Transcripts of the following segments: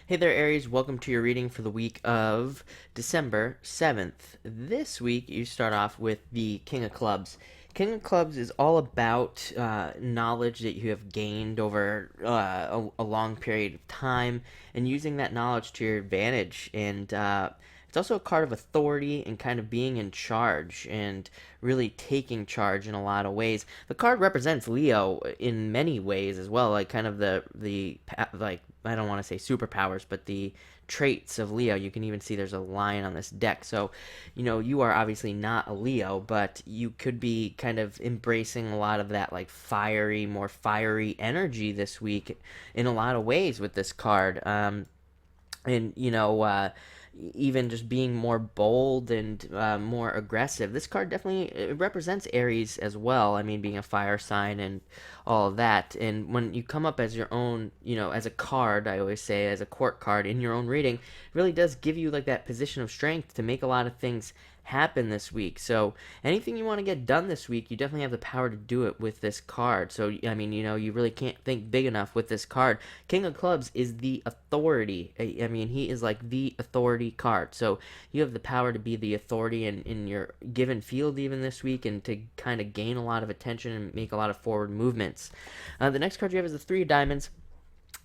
Hey there, Aries. Welcome to your reading for the week of December 7th. This week, you start off with the King of Clubs. King of Clubs is all about knowledge that you have gained over a long period of time and using that knowledge to your advantage. And it's also a card of authority and kind of being in charge and really taking charge in a lot of ways. The card represents Leo in many ways as well, like kind of the like I don't want to say superpowers, but the traits of Leo. You can even see there's a lion on this deck. So, you are obviously not a Leo, but you could be kind of embracing a lot of that like more fiery energy this week in a lot of ways with this card. And even just being more bold and more aggressive. This card definitely represents Aries as well. I mean, being a fire sign and all of that. And when you come up as your own, as a card, I always say as a court card in your own reading, it really does give you like that position of strength to make a lot of things happen this week. So anything you want to get done this week, you definitely have the power to do it with this card. So I mean, you really can't think big enough with this card. King of Clubs is the authority. I mean, he is like the authority card. So you have the power to be the authority in your given field even this week and to kind of gain a lot of attention and make a lot of forward movements. The next card you have is the Three of Diamonds.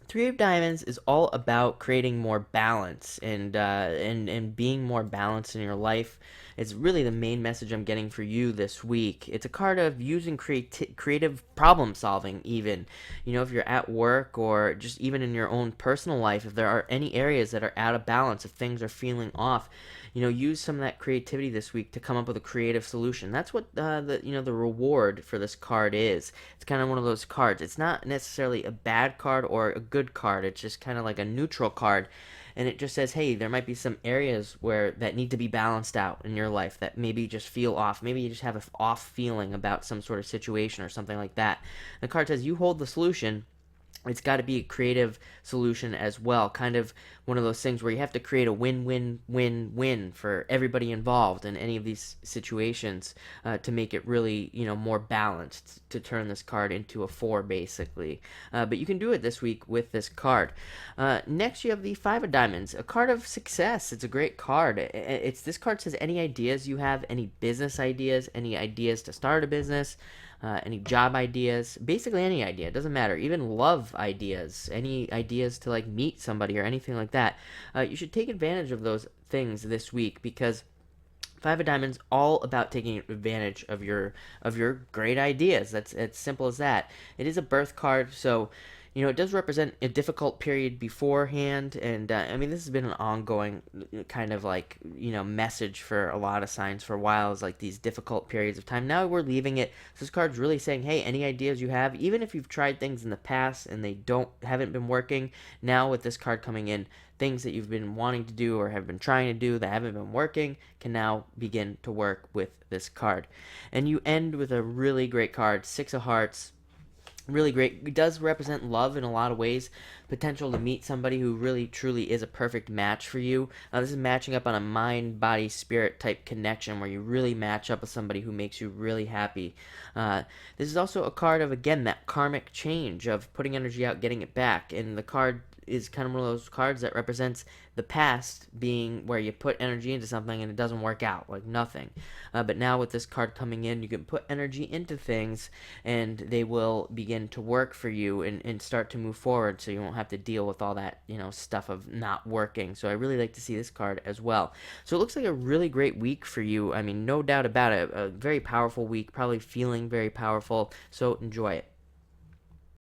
Three of Diamonds is all about creating more balance and being more balanced in your life. It's really the main message I'm getting for you this week. It's a card of using creative problem solving, even. If you're at work or just even in your own personal life, if there are any areas that are out of balance, if things are feeling off, use some of that creativity this week to come up with a creative solution. That's what the reward for this card is. It's kind of one of those cards. It's not necessarily a bad card or a good card. It's just kind of like a neutral card, and it just says, hey, there might be some areas where that need to be balanced out in your life that maybe just feel off. Maybe you just have an off feeling about some sort of situation or something like that. The card says you hold the solution. It's got to be a creative solution as well. Kind of one of those things where you have to create a win-win-win-win for everybody involved in any of these situations to make it really, more balanced, to turn this card into a 4, basically. But you can do it this week with this card. Next, you have the Five of Diamonds, a card of success. It's a great card. This card says any ideas you have, any business ideas, any ideas to start a business, any job ideas, basically any idea. It doesn't matter. Even love ideas, any ideas to like meet somebody or anything like that. You should take advantage of those things this week because Five of Diamonds all about taking advantage of your great ideas. That's as simple as that. It is a birth card, so it does represent a difficult period beforehand, and I mean, this has been an ongoing kind of like, message for a lot of signs for a while, is like these difficult periods of time. Now we're leaving it. So this card's really saying, hey, any ideas you have, even if you've tried things in the past and they haven't been working, now with this card coming in, things that you've been wanting to do or have been trying to do that haven't been working can now begin to work with this card. And you end with a really great card, Six of Hearts. Really great. It does represent love in a lot of ways. Potential to meet somebody who really truly is a perfect match for you. This is matching up on a mind, body, spirit type connection where you really match up with somebody who makes you really happy. This is also a card of, again, that karmic change of putting energy out, getting it back. And the card is kind of one of those cards that represents the past being where you put energy into something and it doesn't work out, like nothing. But now with this card coming in, you can put energy into things and they will begin to work for you and start to move forward, so you won't have to deal with all that, stuff of not working. So I really like to see this card as well. So it looks like a really great week for you. I mean, no doubt about it. A very powerful week, probably feeling very powerful. So enjoy it.